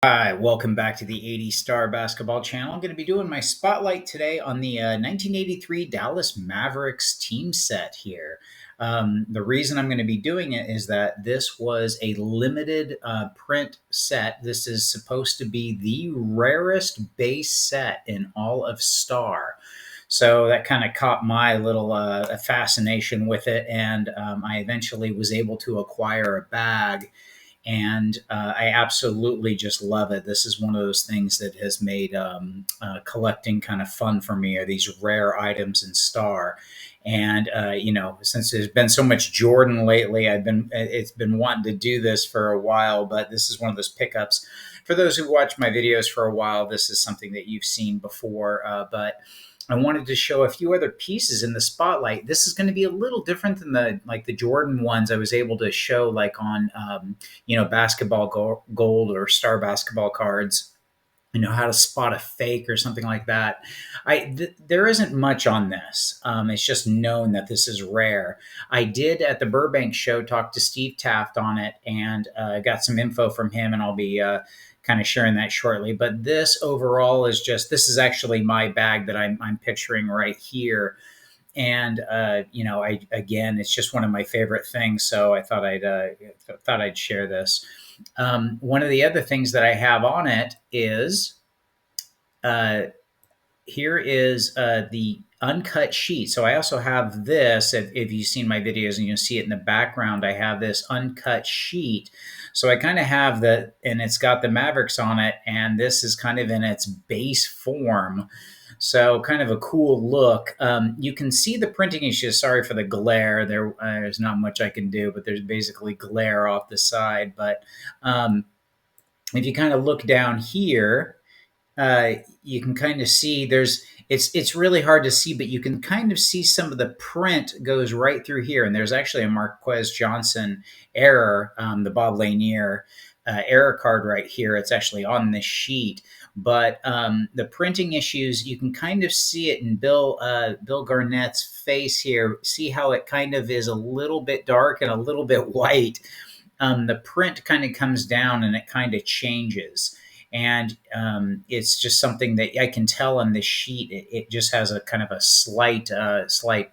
Hi, welcome back to the 80 Star Basketball Channel. I'm going to be doing my spotlight today on the 1983 Dallas Mavericks team set here. The reason I'm going to be doing it is that this was a limited print set. This is supposed to be the rarest base set in all of Star. So that kind of caught my little fascination with it, and I eventually was able to acquire a bag, and I absolutely just love it. This is one of those things that has made collecting kind of fun for me. Are these rare items in Star? And since there's been so much Jordan lately, it's been wanting to do this for a while. But this is one of those pickups. For those who watch my videos for a while, this is something that you've seen before. But I wanted to show a few other pieces in the spotlight. This is going to be a little different than the Jordan ones I was able to show like on basketball gold or Star basketball cards. How to spot a fake or something like that. There isn't much on this. It's just known that this is rare. I did at the Burbank show talk to Steve Taft on it, and got some info from him, and I'll be kind of sharing that shortly. But this overall is this is actually my bag that I'm picturing right here. And I again, it's just one of my favorite things. So I thought I'd share this. One of the other things that I have on it is uh, here is the uncut sheet. So I also have this. If you've seen my videos and you'll see it in the background, I have this uncut sheet. So I kind of have and it's got the Mavericks on it, and this is kind of in its base form. So kind of a cool look. You can see the printing issues. Sorry for the glare. There's not much I can do, but there's basically glare off the side. But if you kind of look down here, you can kind of see it's really hard to see, but you can kind of see some of the print goes right through here. And there's actually a Marquez Johnson error, the Bob Lanier error card right here. It's actually on this sheet. But the printing issues, you can kind of see it in Bill Garnett's face here. See how it kind of is a little bit dark and a little bit white. The print kind of comes down and it kind of changes. And it's just something that I can tell on this sheet. It just has a kind of a slight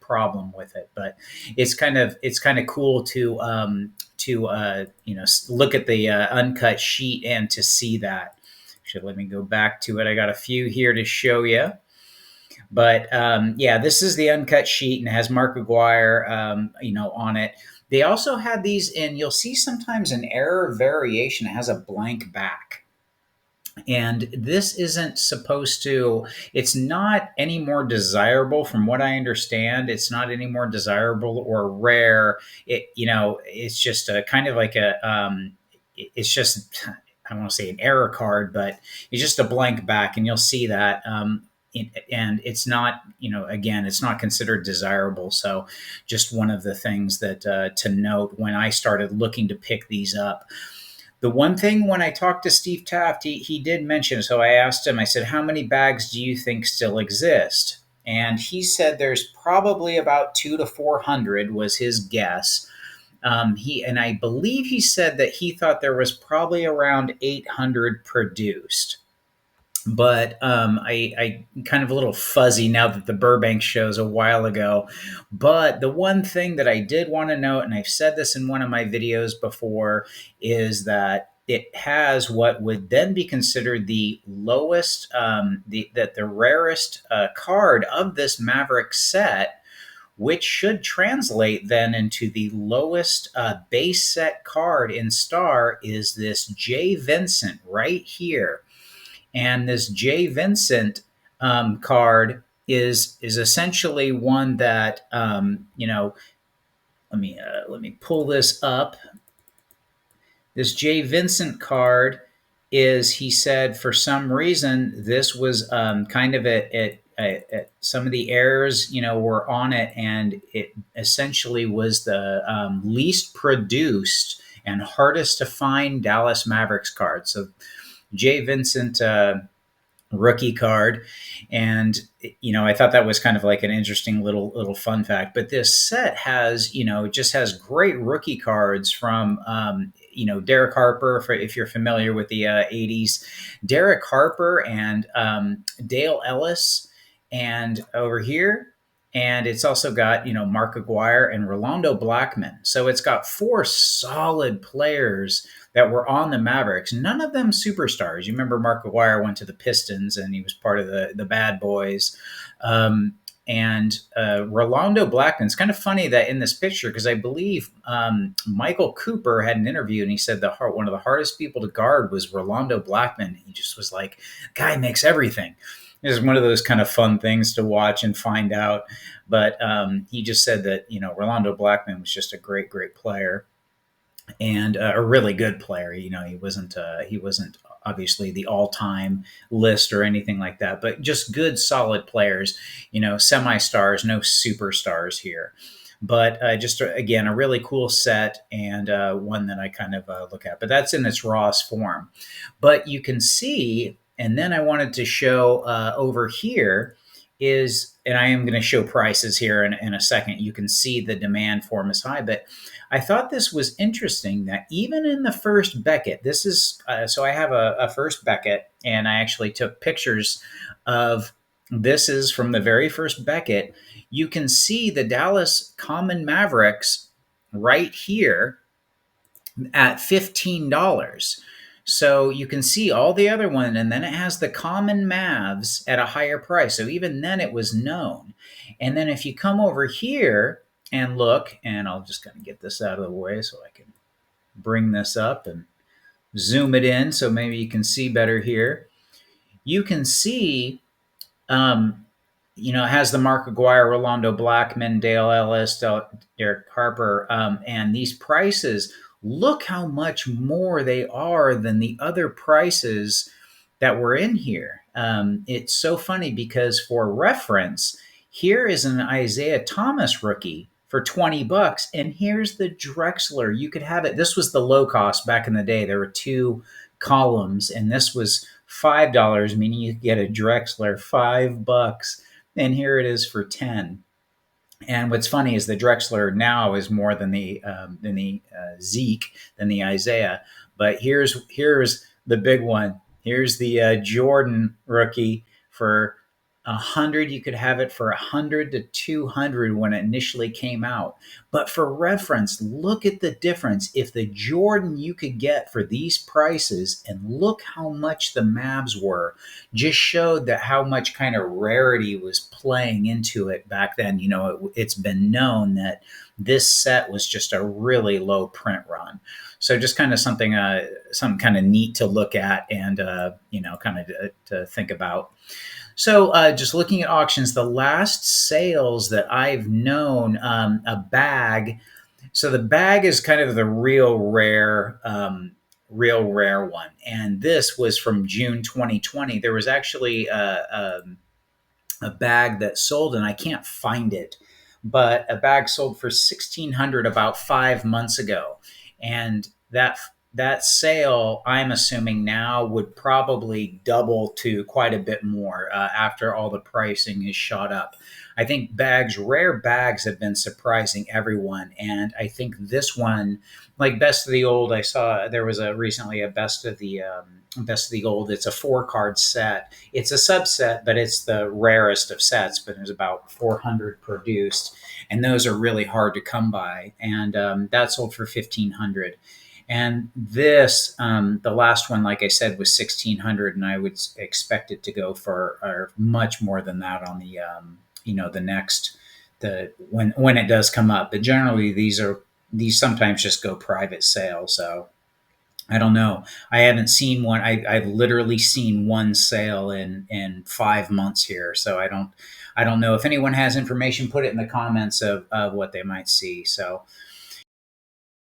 problem with it, but it's kind of cool to look at the uncut sheet and to see that. Actually, let me go back to it. I got a few here to show you. But yeah, this is the uncut sheet, and it has Mark Aguirre, on it. They also had these in. You'll see sometimes an error variation. It has a blank back. And this isn't supposed to, it's not any more desirable from what I understand. It's not any more desirable or rare. It's just a kind of like it's just, I don't want to say an error card, but it's just a blank back, and you'll see that. And it's not, again, it's not considered desirable. So just one of the things that to note when I started looking to pick these up. The one thing when I talked to Steve Taft, he did mention, so I asked him, I said, how many bags do you think still exist? And he said there's probably about 200 to 400 was his guess. And I believe he said that he thought there was probably around 800 produced. But I kind of a little fuzzy now that the Burbank shows a while ago. But the one thing that I did want to note, and I've said this in one of my videos before, is that it has what would then be considered the lowest, the rarest card of this Maverick set, which should translate then into the lowest base set card in Star, is this Jay Vincent right here. And this Jay Vincent card is essentially one that let me pull this up. This Jay Vincent card is, he said, for some reason this was kind of some of the errors were on it, and it essentially was the least produced and hardest to find Dallas Mavericks card. So Jay Vincent rookie card. And I thought that was kind of like an interesting little fun fact. But this set has, it just has great rookie cards from Derek Harper, if you're familiar with the 80s, Derek Harper and Dale Ellis, and over here. And it's also got, Mark Aguirre and Rolando Blackman. So it's got four solid players that were on the Mavericks. None of them superstars. You remember Mark Aguirre went to the Pistons and he was part of the Bad Boys. And Rolando Blackman. It's kind of funny that in this picture, because I believe Michael Cooper had an interview and he said one of the hardest people to guard was Rolando Blackman. He just was like, guy makes everything. It was one of those kind of fun things to watch and find out. But he just said that, Rolando Blackman was just a great, great player and a really good player. He wasn't obviously the all-time list or anything like that, but just good, solid players. Semi-stars, no superstars here. But just again, a really cool set and one that I kind of look at. But that's in its rawest form. But you can see, and then I wanted to show over here is, and I am going to show prices here in a second. You can see the demand for them is high, but I thought this was interesting that even in the first Beckett, this is so I have a first Beckett, and I actually took pictures of this is from the very first Beckett. You can see the Dallas Common Mavericks right here at $15. So you can see all the other one, and then it has the common Mavs at a higher price. So even then it was known. And then if you come over here and look, and I'll just kind of get this out of the way so I can bring this up and zoom it in so maybe you can see better here. You can see, it has the Mark Aguirre, Rolando Blackman, Dale Ellis, Derek Harper, and these prices. Look how much more they are than the other prices that were in here. It's so funny because for reference, here is an Isaiah Thomas rookie for $20, and here's the Drexler. You could have it. This was the low cost back in the day. There were two columns, and this was $5, meaning you could get a Drexler $5, and here it is for 10. And what's funny is the Drexler now is more than the Zeke, than the Isaiah. But here's the big one. Here's the Jordan rookie for 100. You could have it for 100 to 200 when it initially came out. But for reference, look at the difference. If the Jordan you could get for these prices, and look how much the Mavs were, just showed that how much kind of rarity was playing into it back then. It's been known that this set was just a really low print run. So just kind of something kind of neat to look at and kind of to think about. So just looking at auctions, the last sales that I've known, a bag. So the bag is kind of the real rare one. And this was from June 2020. There was actually a bag that sold, and I can't find it, but a bag sold for $1,600 about 5 months ago. And that sale, I'm assuming now, would probably double to quite a bit more after all the pricing is shot up. I think rare bags have been surprising everyone. And I think this one, like Best of the Old, I saw there was recently a Best of the Old. It's a 4-card set. It's a subset, but it's the rarest of sets, but there's about 400 produced. And those are really hard to come by. And that sold for $1,500. And this, the last one, like I said, was $1,600, and I would expect it to go for much more than that on the, the next, when it does come up. But generally, these sometimes just go private sale. So I don't know. I haven't seen one. I've literally seen one sale in 5 months here. So I don't know if anyone has information. Put it in the comments of what they might see. So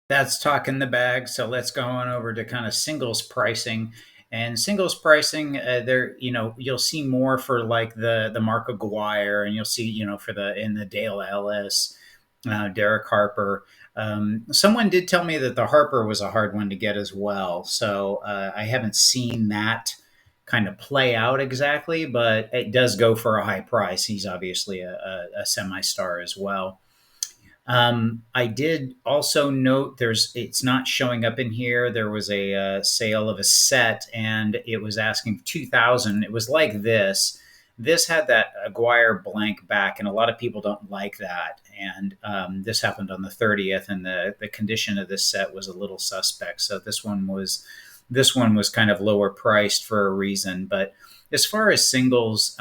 that's talking the bag. So let's go on over to kind of singles pricing. And singles pricing, there, you'll see more for like the Mark Aguirre, and you'll see, in the Dale Ellis, Derek Harper. Someone did tell me that the Harper was a hard one to get as well. So I haven't seen that kind of play out exactly, but it does go for a high price. He's obviously a semi-star as well. I did also note it's not showing up in here. There was a sale of a set, and it was asking 2,000. It was like this. This had that Aguirre blank back, and a lot of people don't like that. And this happened on the 30th, and the condition of this set was a little suspect. So this one was kind of lower priced for a reason. But as far as singles,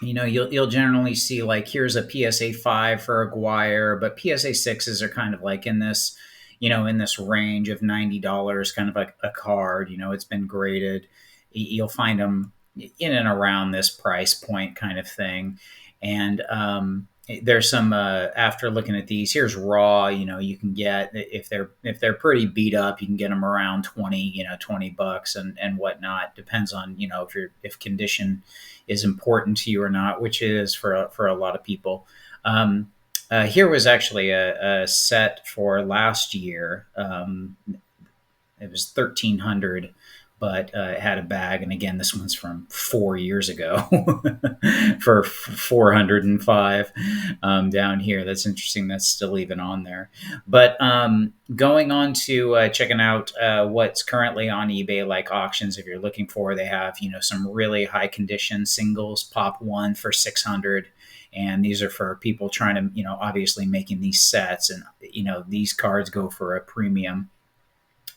you'll generally see like here's a PSA 5 for Aguirre, but PSA 6s are kind of like in this range of $90, kind of like a card. It's been graded. You'll find them in and around this price point kind of thing. And there's some after looking at these, here's raw. You can get, if they're pretty beat up, you can get them around 20 bucks and whatnot. Depends on if condition is important to you or not, which it is for a lot of people. Here was actually a set for last year. It was 1,300, but it had a bag. And again, this one's from 4 years ago for 405 down here. That's interesting. That's still even on there. But going on to checking out what's currently on eBay, like auctions, if you're looking for, they have some really high condition singles. Pop one for 600. And these are for people trying to, obviously making these sets, and these cards go for a premium.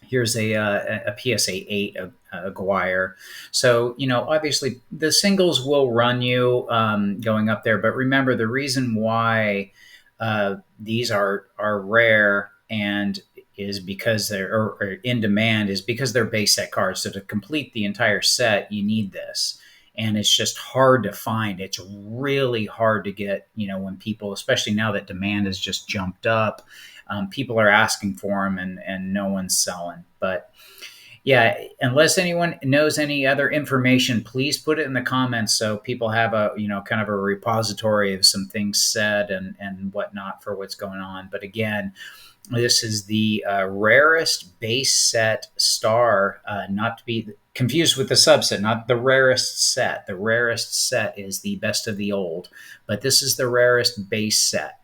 Here's a PSA 8 Aguirre. So, obviously the singles will run you going up there. But remember, the reason why these are rare and is because they're or in demand is because they're base set cards. So to complete the entire set, you need this. And it's just hard to find. It's really hard to get, when people, especially now that demand has just jumped up, people are asking for them, and no one's selling. But yeah, unless anyone knows any other information, please put it in the comments so people have a kind of a repository of some things said and whatnot for what's going on. But again, this is the rarest base set star, not to be confused with the subset, not the rarest set. The rarest set is the best of the old, but this is the rarest base set.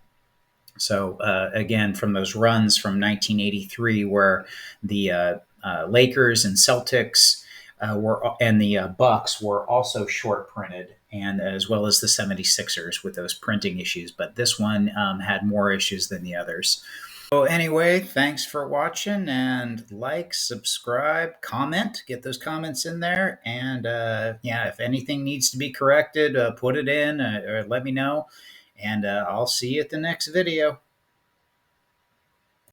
So again, from those runs from 1983, where the Lakers and Celtics and the Bucks were also short printed, and as well as the 76ers with those printing issues. But this one had more issues than the others. So anyway, thanks for watching, and like, subscribe, comment, get those comments in there. And yeah, if anything needs to be corrected, put it in or let me know. And I'll see you at the next video.